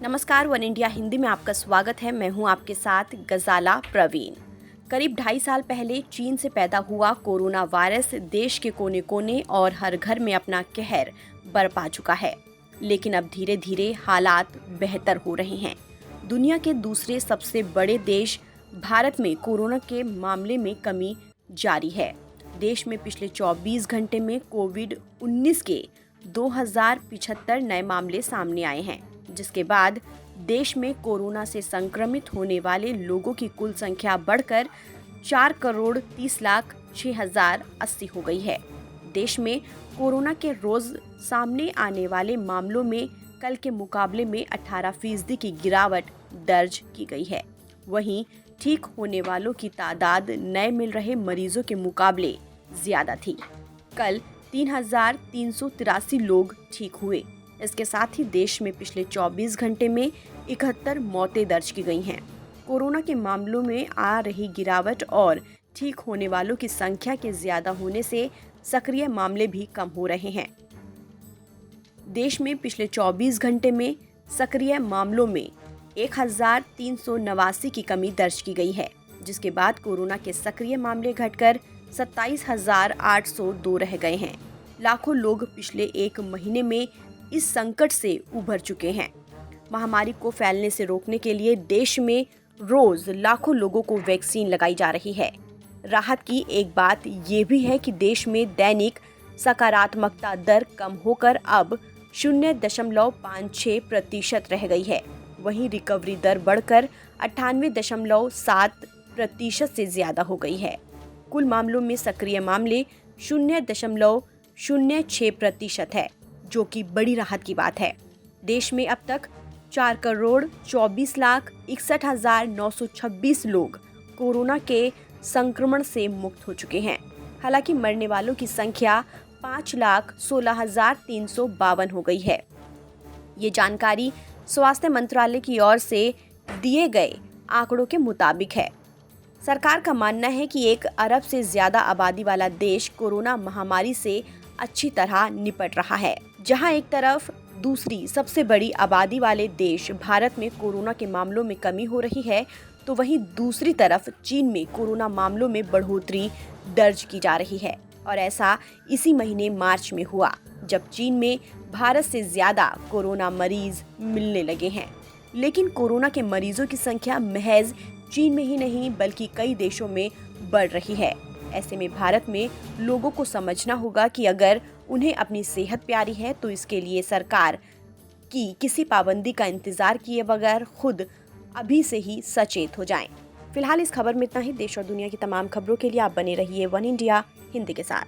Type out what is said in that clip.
नमस्कार, one India Hindi में आपका स्वागत है। मैं हूं आपके साथ गजाला प्रवीण। करीब 2.5 साल पहले चीन से पैदा हुआ कोरोना वायरस देश के कोने कोने और हर घर में अपना कहर बरपा चुका है। लेकिन अब धीरे धीरे हालात बेहतर हो रहे हैं। दुनिया के दूसरे सबसे बड़े देश भारत में कोरोना के मामले में कमी जारी है। देश में पिछले 24 घंटे में कोविड-19 के 2075 नए मामले सामने आए हैं, जिसके बाद देश में कोरोना से संक्रमित होने वाले लोगों की कुल संख्या बढ़कर 4,30,06,080 हो गई है। देश में कोरोना के रोज सामने आने वाले मामलों में कल के मुकाबले में 18% की गिरावट दर्ज की गई है। वहीं ठीक होने वालों की तादाद नए मिल रहे मरीजों के मुकाबले ज्यादा थी। कल 3,383 लोग ठीक हुए। इसके साथ ही देश में पिछले 24 घंटे में 71 मौतें दर्ज की गई हैं। कोरोना के मामलों में आ रही गिरावट और ठीक होने वालों की संख्या के ज्यादा होने से सक्रिय मामले भी कम हो रहे हैं। देश में पिछले 24 घंटे में सक्रिय मामलों में 1,389 की कमी दर्ज की गई है, जिसके बाद कोरोना के सक्रिय मामले घटकर 27,802 रह गए हैं। लाखों लोग पिछले एक महीने में इस संकट से उभर चुके हैं। महामारी को फैलने से रोकने के लिए देश में रोज लाखों लोगों को वैक्सीन लगाई जा रही है। राहत की एक बात ये भी है कि देश में दैनिक सकारात्मकता दर कम होकर अब 0.56% रह गई है। वहीं रिकवरी दर बढ़कर 98.7% से ज्यादा हो गई है। कुल मामलों में सक्रिय मामले 0.06% है, जो कि बड़ी राहत की बात है। देश में अब तक 4,24,61,926 लोग कोरोना के संक्रमण से मुक्त हो चुके हैं। हालांकि मरने वालों की संख्या 5,16,352 हो गई है। ये जानकारी स्वास्थ्य मंत्रालय की ओर से दिए गए आंकड़ों के मुताबिक है। सरकार का मानना है कि 1 अरब से ज्यादा आबादी वाला देश कोरोना महामारी से अच्छी तरह निपट रहा है। जहां एक तरफ दूसरी सबसे बड़ी आबादी वाले देश भारत में कोरोना के मामलों में कमी हो रही है, तो वहीं दूसरी तरफ चीन में कोरोना मामलों में बढ़ोतरी दर्ज की जा रही है। और ऐसा इसी महीने मार्च में हुआ, जब चीन में भारत से ज्यादा कोरोना मरीज मिलने लगे हैं। लेकिन कोरोना के मरीजों की संख्या महज चीन में ही नहीं बल्कि कई देशों में बढ़ रही है। ऐसे में भारत में लोगों को समझना होगा कि अगर उन्हें अपनी सेहत प्यारी है तो इसके लिए सरकार की किसी पाबंदी का इंतजार किए बगैर खुद अभी से ही सचेत हो जाएं। फिलहाल इस खबर में इतना ही। देश और दुनिया की तमाम खबरों के लिए आप बने रहिए वन इंडिया हिंदी के साथ।